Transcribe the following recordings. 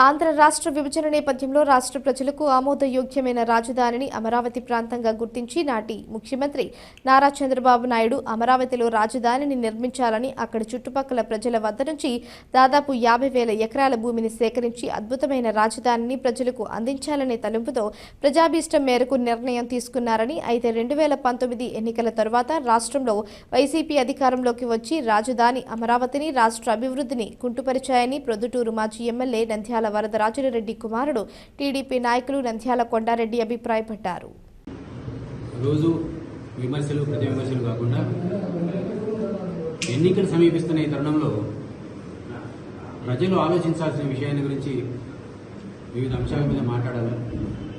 ఆంధ్ర రాష్ట్ర విభజన నేపథ్యంలో రాష్ట్ర ప్రజలకు ఆమోదయోగ్యమైన రాజధానిని అమరావతి ప్రాంతంగా గుర్తించి నాటి ముఖ్యమంత్రి నారా చంద్రబాబు నాయుడు అమరావతిలో రాజధానిని నిర్మించాలని అక్కడి చుట్టుపక్కల ప్రజల వద్ద నుంచి దాదాపు 50,000 ఎకరాల భూమిని సేకరించి అద్భుతమైన రాజధానిని ప్రజలకు అందించాలనే తలంపుతో ప్రజాభీష్టం మేరకు నిర్ణయం తీసుకున్నారని, అయితే 2019 ఎన్నికల తరువాత రాష్ట్రంలో వైసీపీ అధికారంలోకి వచ్చి రాజధాని అమరావతిని రాష్ట్ర అభివృద్ధిని కుంటుపరిచాయని ప్రొద్దుటూరు మాజీ ఎమ్మెల్యే నంద్యాల వరదరాజురెడ్డి కుమారుడు టీడీపీ నాయకులు నంద్యాల కొండారెడ్డి అభిప్రాయపడ్డారు. రోజు విమర్శలు ప్రతి విమర్శలు కాకుండా ఎన్నికలు సమీపిస్తున్న ఈ తరుణంలో ప్రజలు ఆలోచించాల్సిన విషయాన్ని గురించి వివిధ అంశాల మీద మాట్లాడాలి.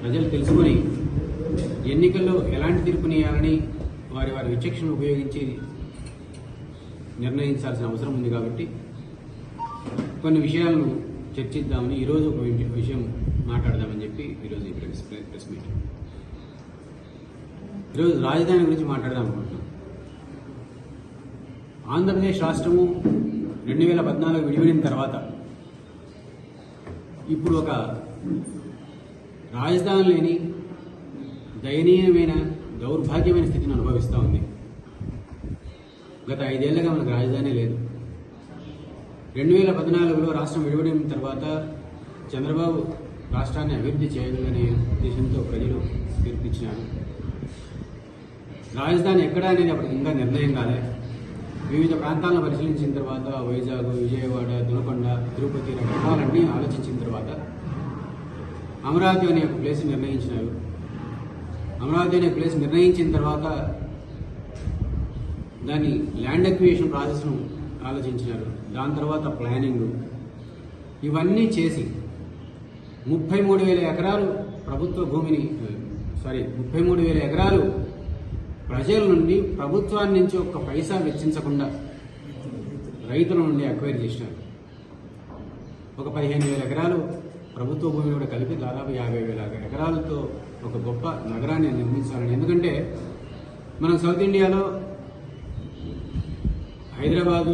ప్రజలు తెలుసుకొని ఎన్నికల్లో ఎలాంటి తీర్పునియాలని వారి వారి విచక్షణ ఉపయోగించి నిర్ణయించాల్సిన అవసరం ఉంది. కాబట్టి కొన్ని విషయాలను చర్చిద్దామని ఈరోజు ఒక విషయం మాట్లాడదామని చెప్పి ఈరోజు ఈ ప్రెస్ మీట్. ఈరోజు రాజధాని గురించి మాట్లాడదాం అనుకుంటున్నాం. ఆంధ్రప్రదేశ్ రాష్ట్రము 2014 విడివిడిన తర్వాత ఇప్పుడు ఒక రాజధాని లేని దయనీయమైన దౌర్భాగ్యమైన స్థితిని అనుభవిస్తూ ఉంది. గత 5 ఏళ్లుగా మనకు రాజధాని లేదు. 2014లో రాష్ట్రం విడివడిన తర్వాత చంద్రబాబు రాష్ట్రాన్ని అభివృద్ధి చేయాలనే ఉద్దేశంతో ప్రజలు తీర్పిచ్చినారు. రాజధాని ఎక్కడ అనేది అప్పటికి ఇంకా నిర్ణయం కాలే. వివిధ ప్రాంతాలను పరిశీలించిన తర్వాత వైజాగ్, విజయవాడ, దొనకొండ, తిరుపతి రకరకాలన్నీ ఆలోచించిన తర్వాత అమరావతి అనే ఒక ప్లేస్ నిర్ణయించినారు. అమరావతి అనే ప్లేస్ నిర్ణయించిన తర్వాత దాని ల్యాండ్ అక్విజిషన్ ప్రాసెస్ను ఆలోచించినారు. దాని తర్వాత ప్లానింగ్, ఇవన్నీ చేసి 33,000 ఎకరాలు ప్రభుత్వ భూమిని 33,000 ఎకరాలు ప్రజల నుండి ప్రభుత్వాన్ని నుంచి ఒక్క పైసా వెచ్చించకుండా రైతుల నుండి అక్వైర్ చేసినారు. ఒక 15,000 ఎకరాలు ప్రభుత్వ భూమిని కూడా కలిపి దాదాపు 50,000 ఎకరాలతో ఒక గొప్ప నగరాన్ని నిర్మించాలని. ఎందుకంటే మనం సౌత్ ఇండియాలో హైదరాబాదు,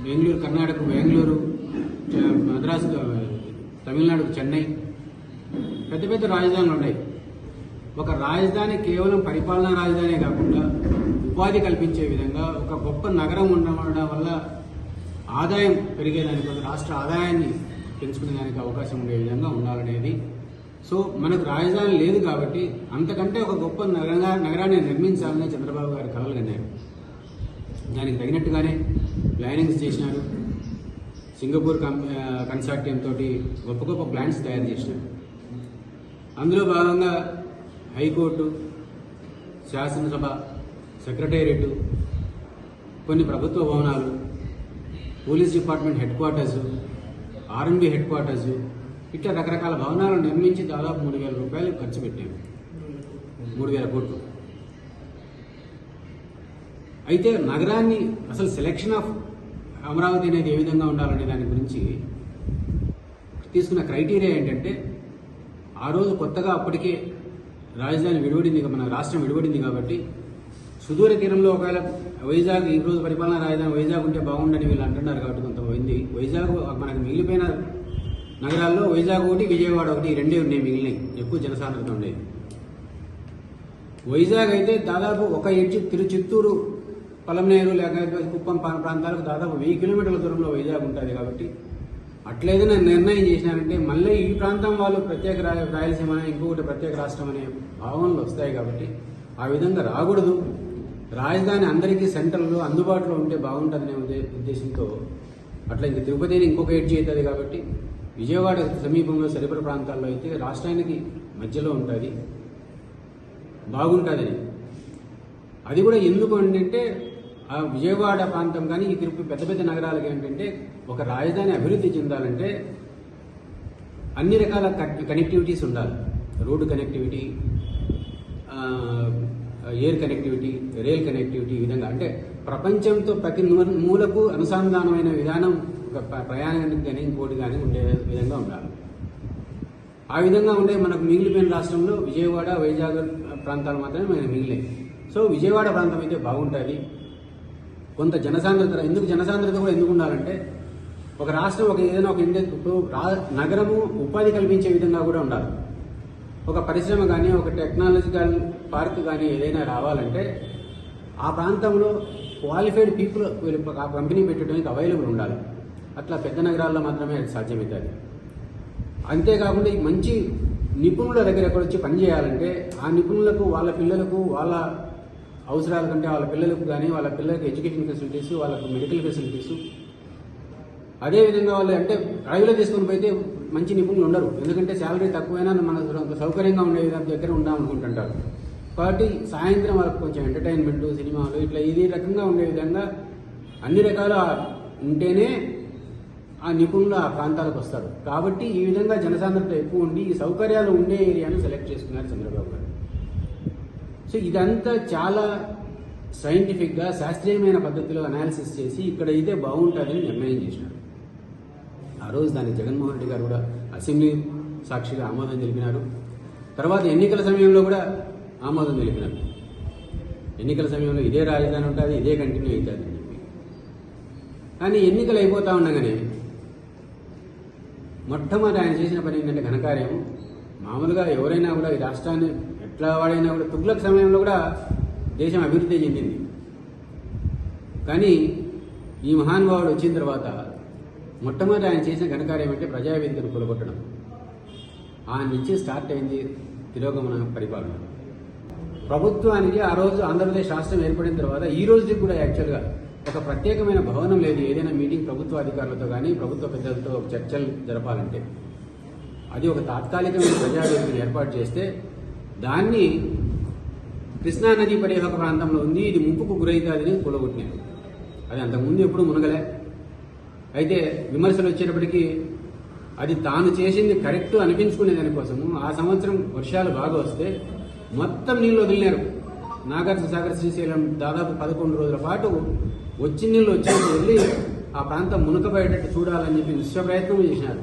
బెంగళూరు, కర్ణాటక బెంగళూరు, మద్రాసు, తమిళనాడుకు చెన్నై పెద్ద పెద్ద రాజధానులు ఉన్నాయి. ఒక రాజధాని కేవలం పరిపాలనా రాజధానే కాకుండా ఉపాధి కల్పించే విధంగా ఒక గొప్ప నగరం ఉండడం వల్ల ఆదాయం పెరిగేదానికి, రాష్ట్ర ఆదాయాన్ని పెంచుకునేదానికి అవకాశం ఉండే విధంగా ఉండాలనేది. సో మనకు రాజధాని లేదు కాబట్టి అంతకంటే ఒక గొప్ప నగరాన్ని నిర్మించాలని చంద్రబాబు గారు కలలు కన్నారు. దానికి తగినట్టుగానే ప్లానింగ్స్ చేసినారు. సింగపూర్ కన్సార్టియం తోటి గొప్ప గొప్ప ప్లాన్స్ తయారు చేసినారు. అందులో భాగంగా హైకోర్టు, శాసనసభ, సెక్రటేరియట్, కొన్ని ప్రభుత్వ భవనాలు, police department head quarters, RMB head quarters, ఇట్లా రకరకాల భవనాలు నిర్మించి దాదాపు 3,000 రూపాయలు ఖర్చు పెట్టాము. 3,000 కోట్లు. అయితే నగరాన్ని అసలు సెలెక్షన్ ఆఫ్ అమరావతి అనేది ఏ విధంగా ఉండాలనే దాని గురించి తీసుకున్న క్రైటీరియా ఏంటంటే, ఆ రోజు కొత్తగా అప్పటికే రాజధాని విడివడింది, మన రాష్ట్రం విడివడింది కాబట్టి సుదూర తీరంలో ఒకవేళ వైజాగ్, ఈ రోజు పరిపాలనా రాజధాని వైజాగ్ ఉంటే బాగుండని వీళ్ళు అంటున్నారు కాబట్టి కొంతమంది వైజాగ్ మనకు మిగిలిపోయిన నగరాల్లో వైజాగ్ ఒకటి, విజయవాడ ఒకటి, ఈ రెండే ఉన్నాయి మిగిలినాయి, ఎక్కువ జనసాంద్రత ఉండేది. వైజాగ్ అయితే దాదాపు ఒక చిత్తూరు, పలమనేరు లేకపోతే కుప్పం ప్రాంతాలకు దాదాపు 1000 కిలోమీటర్ల దూరంలో వైజాగ్ ఉంటుంది. కాబట్టి అట్లేదైనా నిర్ణయం చేసినారంటే మళ్ళీ ఈ ప్రాంతం వాళ్ళు ప్రత్యేక రాయలసీమ, ఇంకొకటి ప్రత్యేక రాష్ట్రం అనే భావనలు వస్తాయి. కాబట్టి ఆ విధంగా రాకూడదు. రాజధాని అందరికీ సెంట్రల్లో అందుబాటులో ఉంటే బాగుంటుందనే ఉద్దేశంతో అట్లా ఇంక తిరుపతిని ఇంకొక ఎడ్జ్ అవుతుంది. కాబట్టి విజయవాడ సమీపంలో సరిపడ ప్రాంతాల్లో అయితే రాష్ట్రానికి మధ్యలో ఉంటుంది, బాగుంటుందని. అది కూడా ఎందుకు అంటే ఆ విజయవాడ ప్రాంతం కానీ ఈ తిరుపతి పెద్ద పెద్ద నగరాలకి ఏంటంటే ఒక రాజధాని అభివృద్ధి చెందాలంటే అన్ని రకాల కనెక్టివిటీస్ ఉండాలి. Road connectivity, air connectivity, rail connectivity, ఈ విధంగా అంటే ప్రపంచంతో ప్రతి మూలకు అనుసంధానమైన విధానం ఒక ప్రయాణానికి కానీ ఇంకోటి కానీ ఉండే విధంగా ఉండాలి. ఆ విధంగా ఉండే మనకు మిగిలిపోయిన రాష్ట్రంలో విజయవాడ, వైజాగ్ ప్రాంతాలు మాత్రమే మనకు మిగిలాయి. సో విజయవాడ ప్రాంతం అయితే బాగుంటుంది. కొంత జనసాంద్రత, జనసాంద్రత కూడా ఎందుకు ఉండాలంటే ఒక రాష్ట్రం ఏదైనా ఒక నగరము ఉపాధి కల్పించే విధంగా కూడా ఉండాలి. ఒక పరిశ్రమ కానీ ఒక టెక్నాలజికల్ పార్క్ కానీ ఏదైనా రావాలంటే ఆ ప్రాంతంలో క్వాలిఫైడ్ పీపుల్ ఆ కంపెనీ పెట్టడానికి అవైలబుల్ ఉండాలి. అట్లా పెద్ద నగరాల్లో మాత్రమే అది సాధ్యమవుతుంది. అంతేకాకుండా ఈ మంచి నిపుణుల దగ్గర ఎక్కడ వచ్చి పనిచేయాలంటే ఆ నిపుణులకు వాళ్ళ పిల్లలకు వాళ్ళ అవసరాల కంటే వాళ్ళ పిల్లలకు కానీ వాళ్ళ పిల్లలకు ఎడ్యుకేషన్ ఫెసిలిటీస్, వాళ్ళకు మెడికల్ ఫెసిలిటీస్, అదేవిధంగా వాళ్ళు అంటే డ్రైవ్లో తీసుకొని పోతే మంచి నిపుణులు ఉండరు. ఎందుకంటే శాలరీ తక్కువైనా మన సౌకర్యంగా ఉండే దగ్గర ఉండాలనుకుంటుంటారు. కాబట్టి సాయంత్రం వాళ్ళకి కొంచెం ఎంటర్టైన్మెంట్, సినిమాలు ఇట్లా ఇది రకంగా ఉండే విధంగా అన్ని రకాల ఉంటేనే ఆ నిపుణులు ఆ ప్రాంతాలకు వస్తారు. కాబట్టి ఈ విధంగా జనసాంద్రత ఎక్కువ ఉండి ఈ సౌకర్యాలు ఉండే ఏరియాను సెలెక్ట్ చేసుకున్నారు చంద్రబాబు గారు. సో ఇదంతా చాలా సైంటిఫిక్గా శాస్త్రీయమైన పద్ధతిలో అనాలిసిస్ చేసి ఇక్కడ అయితే బాగుంటుందని నిర్ణయం చేసినారు. ఆ రోజు దానికి జగన్మోహన్ రెడ్డి గారు కూడా అసెంబ్లీ సాక్షిగా ఆమోదం తెలిపినారు. తర్వాత ఎన్నికల సమయంలో కూడా ఆమోదం తెలిపినారు. ఎన్నికల సమయంలో ఇదే రాజధాని ఉంటుంది, ఇదే కంటిన్యూ అవుతుంది అని చెప్పి. కానీ ఎన్నికలు అయిపోతా ఉండగానే మొట్టమొదటి ఆయన చేసిన పని ఏంటంటే ఘనకార్యం. మామూలుగా ఎవరైనా కూడా ఈ రాష్ట్రాన్ని ఎట్లా వాడైనా కూడా తుగ్లక్ సమయంలో కూడా దేశం అభివృద్ధి చెందింది. కానీ ఈ మహానుభావుడు వచ్చిన తర్వాత మొట్టమొదటి ఆయన చేసిన ఘనకార్యం అంటే ప్రజావేదికను కూలగొట్టడం. ఆ నుంచి స్టార్ట్ అయింది తిరోగమన పరిపాలన. ప్రభుత్వానికి ఆ రోజు ఆంధ్రప్రదేశ్ రాష్ట్రం ఏర్పడిన తర్వాత ఈ రోజుకి కూడా యాక్చువల్గా ఒక ప్రత్యేకమైన భవనం లేదు. ఏదైనా మీటింగ్ ప్రభుత్వ అధికారులతో కానీ ప్రభుత్వ పెద్దలతో చర్చలు జరపాలంటే అది ఒక తాత్కాలికమైన ప్రజావేదికను ఏర్పాటు చేస్తే దాన్ని కృష్ణానది పరివాహక ప్రాంతంలో ఉంది, ఇది ముప్పుకు గురైతుందని కూలగొట్టినారు. అది అంతకుముందు ఎప్పుడు మునగలే. అయితే విమర్శలు వచ్చేటప్పటికీ అది తాను చేసింది కరెక్ట్ అనిపించుకునే దానికోసము ఆ సంవత్సరం వర్షాలు బాగా వస్తే మొత్తం నీళ్ళు వదిలినారు. నాగార్జున సాగర్, శ్రీశైలం దాదాపు 11 రోజుల పాటు వచ్చిన నీళ్ళు వచ్చేసి వెళ్ళి ఆ ప్రాంతం మునకబోయేటట్టు చూడాలని చెప్పి విశ్వ ప్రయత్నం చేసినారు.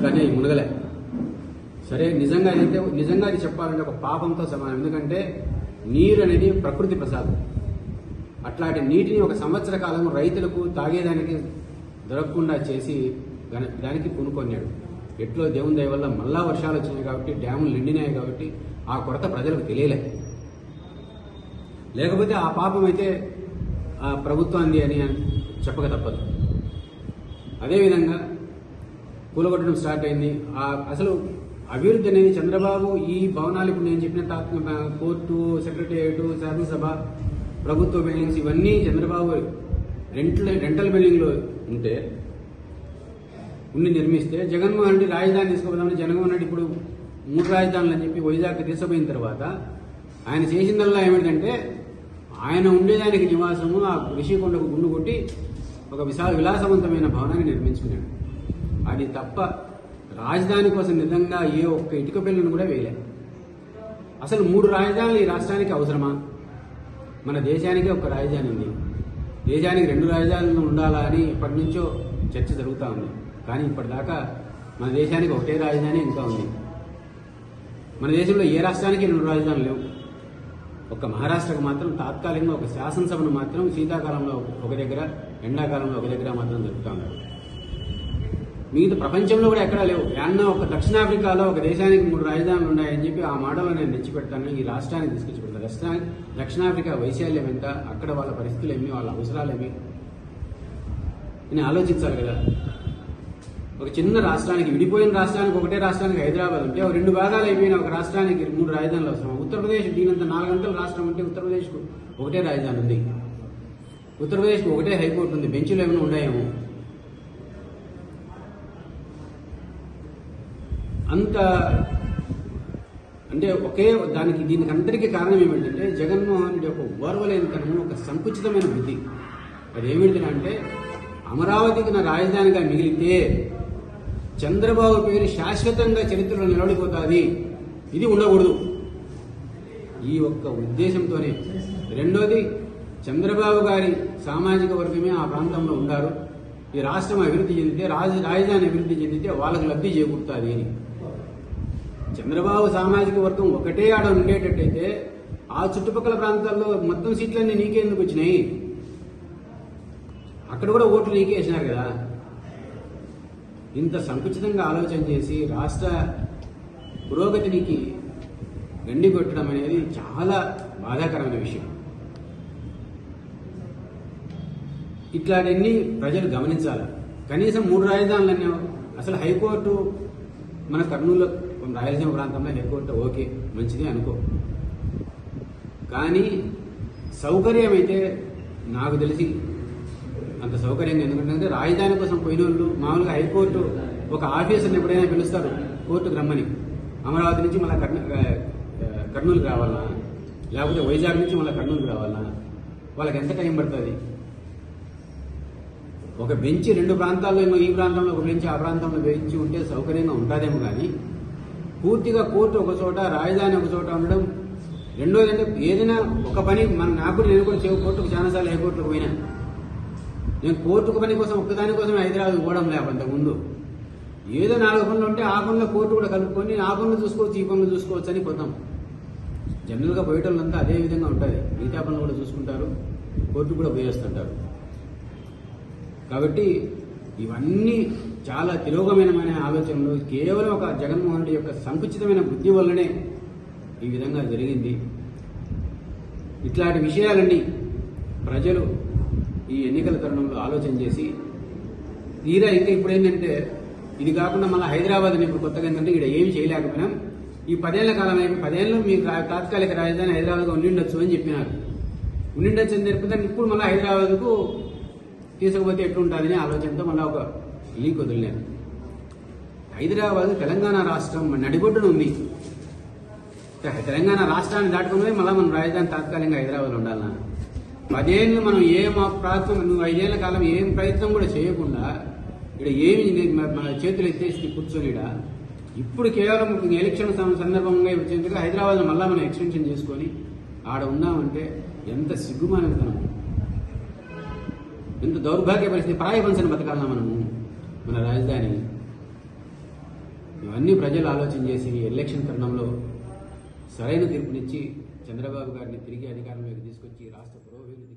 కానీ అది మునగలే. సరే, నిజంగా అది చెప్పాలంటే ఒక పాపంతో సమానం. ఎందుకంటే నీరు అనేది ప్రకృతి ప్రసాదం. అట్లాంటి నీటిని ఒక సంవత్సర కాలం రైతులకు తాగేదానికి దొరకకుండా చేసి దానికి పూనుకొన్నాడు. ఎట్లో దేవుని దయ వల్ల మళ్ళా వర్షాలు వచ్చినాయి కాబట్టి, డ్యాములు నిండినాయి కాబట్టి ఆ కొరత ప్రజలకు తెలియలే. లేకపోతే ఆ పాపం అయితే ఆ ప్రభుత్వాన్ని అని చెప్పక తప్పదు. అదేవిధంగా కూలగొట్టడం స్టార్ట్ అయింది. అసలు అభివృద్ధి అనేది చంద్రబాబు ఈ భవనాలు ఇప్పుడు నేను చెప్పిన కోర్టు, సెక్రటేరియట్, శాసనసభ, ప్రభుత్వ బిల్డింగ్స్ ఇవన్నీ చంద్రబాబు రెంటల్ బిల్డింగ్లో ఉండి నిర్మిస్తే జగన్మోహన్ రెడ్డి రాజధాని తీసుకుపోదామని జగన్మోహన్ రెడ్డి ఇప్పుడు 3 రాజధానులు అని చెప్పి వైజాగ్ తీసుకుపోయిన తర్వాత ఆయన చేసిందల్లా ఏమిటంటే ఆయన ఉండేదానికి నివాసము ఆ రిషికొండకు గుండు కొట్టి ఒక విలాసవంతమైన భవనాన్ని నిర్మించుకున్నాడు. అది తప్ప రాజధాని కోసం నిజంగా ఏ ఒక్క ఇటుక పిల్లను కూడా వేయలేదు. అసలు 3 రాజధానులు ఈ రాష్ట్రానికి అవసరమా? మన దేశానికి ఒక రాజధాని ఉంది, దేశానికి 2 రాజధానులు ఉండాలా అని ఇప్పటి నుంచో చర్చ జరుగుతూ ఉంది. కానీ ఇప్పటిదాకా మన దేశానికి ఒకటే రాజధాని ఇంకా ఉంది. మన దేశంలో ఏ రాష్ట్రానికి 2 రాజధానులు లేవు. ఒక మహారాష్ట్రకు మాత్రం తాత్కాలికంగా ఒక శాసనసభను మాత్రం శీతాకాలంలో ఒక దగ్గర, ఎండాకాలంలో ఒక దగ్గర మాత్రం జరుపుతూ ఉన్నారు. మిగతా ప్రపంచంలో కూడా ఎక్కడా లేవు. ఏమన్నా ఒక దక్షిణాఫ్రికాలో ఒక దేశానికి 3 రాజధానులు ఉన్నాయని చెప్పి ఆ మోడల్లో నేను తెచ్చిపెడతాను, ఈ రాష్ట్రానికి తీసుకొచ్చి పెడతాను. దక్షిణాఫ్రికా వైశాల్యం ఎంత, అక్కడ వాళ్ళ పరిస్థితులు ఏమి, వాళ్ళ అవసరాలు ఏమి అని ఆలోచించాలి కదా. ఒక చిన్న రాష్ట్రానికి, విడిపోయిన రాష్ట్రానికి, ఒకటే రాష్ట్రానికి హైదరాబాద్ ఉంటే 2 భాగాలు అయిపోయిన ఒక రాష్ట్రానికి 3 రాజధానులు అవసరం. ఉత్తరప్రదేశ్ దీనంత 4 గంటల రాష్ట్రం ఉంటే ఉత్తరప్రదేశ్కు ఒకటే రాజధాని ఉంది. ఉత్తరప్రదేశ్కు ఒకటే హైకోర్టు ఉంది. బెంచ్లు ఏమైనా ఉన్నాయేమో. అంత అంటే దీనికి అందరికీ కారణం ఏమిటంటే జగన్మోహన్ రెడ్డి యొక్క ఓర్వలేనితనము, ఒక సంకుచితమైన బుద్ధి. అది ఏమిటంటే అమరావతికి నా రాజధానిగా మిగిలితే చంద్రబాబు పేరు శాశ్వతంగా చరిత్రలో నిలబడిపోతుంది, ఇది ఉండకూడదు. ఈ ఒక్క ఉద్దేశంతోనే. రెండోది, చంద్రబాబు గారి సామాజిక వర్గమే ఆ ప్రాంతంలో ఉండారు. ఈ రాష్ట్రం అభివృద్ధి చెందితే, రాజధాని అభివృద్ధి చెందితే వాళ్ళకి లబ్ధి చేకూరుతుంది అని. చంద్రబాబు సామాజిక వర్గం ఒకటే ఆడ ఉండేటట్టయితే ఆ చుట్టుపక్కల ప్రాంతాల్లో మొత్తం సీట్లన్నీ నీకే ఎందుకు వచ్చినాయి? అక్కడ కూడా ఓట్లు నీకే వేసినారు కదా. ఇంత సంకుచితంగా ఆలోచన చేసి రాష్ట్ర పురోగతికి గండి కొట్టడం అనేది చాలా బాధాకరమైన విషయం. ఇట్లాంటివన్నీ ప్రజలు గమనించాలి. కనీసం 3 రాజధానులన్నీ అసలు హైకోర్టు మన కర్నూలు రాయలసీమ ప్రాంతంలో హైకోర్టు ఓకే మంచిదే అనుకో, కానీ సౌకర్యం అయితే నాకు తెలిసి అంత సౌకర్యంగా, ఎందుకంటే రాజధాని కోసం పోయిన వాళ్ళు మామూలుగా హైకోర్టు ఒక ఆఫీసర్ని ఎప్పుడైనా పిలుస్తారు కోర్టుకు రమ్మని, అమరావతి నుంచి మళ్ళీ కర్నూలుకి రావాలన్నా, లేకపోతే వైజాగ్ నుంచి మళ్ళీ కర్నూలుకి రావాలన్నా వాళ్ళకి ఎంత టైం పడుతుంది? ఒక బెంచ్ 2 ప్రాంతాల్లో, ఏమో ఈ ప్రాంతంలో ఒక బెంచ్, ఆ ప్రాంతంలో బెంచ్ ఉంటే సౌకర్యంగా ఉంటుందేమో, కానీ పూర్తిగా కోర్టు ఒక చోట, రాజధాని ఒక చోట ఉండడం. రెండోది అంటే ఏదైనా ఒక పని నేను కూడా కోర్టుకు చాలాసార్లు హైకోర్టుకు పోయినా. నేను కోర్టుకు పని కోసం ఒక్కదాని కోసం హైదరాబాద్ పోవడం లేదు. అంతకుముందు ఏదో 4 పనులు ఉంటే ఆ పనుల కోర్టు కూడా కలుపుకొని ఆ పనులు చూసుకోవచ్చు, ఈ పనులు చూసుకోవచ్చు అని పోతాం. జనరల్గా పోయేటోళ్ళంతా అదే విధంగా ఉంటుంది. మిగతా పనులు కూడా చూసుకుంటారు, కోర్టు కూడా పోయేస్తుంటారు. కాబట్టి ఇవన్నీ చాలా తిరోగమనమైన ఆలోచనలు కేవలం ఒక జగన్మోహన్ రెడ్డి యొక్క సంకుచితమైన బుద్ధి వల్లనే ఈ విధంగా జరిగింది. ఇట్లాంటి విషయాలన్నీ ప్రజలు ఈ ఎన్నికల తరుణంలో ఆలోచన చేసి తీరా ఇంకా ఇప్పుడు ఏంటంటే, ఇది కాకుండా మళ్ళీ హైదరాబాద్ ఇప్పుడు కొత్తగా ఏంటంటే ఇక్కడ ఏమి చేయలేకపోయినాం, ఈ 10 ఏళ్ల కాలం అయిపోయి 10 ఏళ్ళు మీకు తాత్కాలిక రాజధాని హైదరాబాద్గా ఉండిండొచ్చు అని చెప్పినారు. ఉండిండొచ్చు అని తెలిపితే ఇప్పుడు మళ్ళీ హైదరాబాద్కు తీసుకుపోతే ఎట్లుంటుందని ఆలోచనతో మళ్ళీ ఒక లీక్ వదిలినారు. హైదరాబాద్ తెలంగాణ రాష్ట్రం నడిబొడ్డున ఉంది. తెలంగాణ రాష్ట్రాన్ని దాటుకుని మళ్ళీ మనం రాజధాని తాత్కాలికంగా హైదరాబాద్లో ఉండాలన్నా 10 ఏళ్ళు మనం నువ్వు 5 ఏళ్ల కాలం ఏం ప్రయత్నం కూడా చేయకుండా ఇక్కడ ఏమి మన చేతులు ఎత్తేసి కూర్చొని ఇప్పుడు కేవలం ఎలక్షన్ సందర్భంగా వచ్చేందుకు హైదరాబాద్లో మళ్ళీ మనం ఎక్స్టెన్షన్ చేసుకొని ఆడ ఉన్నామంటే ఎంత సిగ్గుమానతనం, ఎంత దౌర్భాగ్య పరిస్థితి. పరాయి పంచన బతకాలన్నా మనము మన రాజధాని. ఇవన్నీ ప్రజలు ఆలోచన చేసి ఎలక్షన్ తరుణంలో సరైన తీర్పునిచ్చి చంద్రబాబు గారిని తిరిగి అధికారంలోకి తీసుకొచ్చి రాష్ట్ర పురోభివృద్ధికి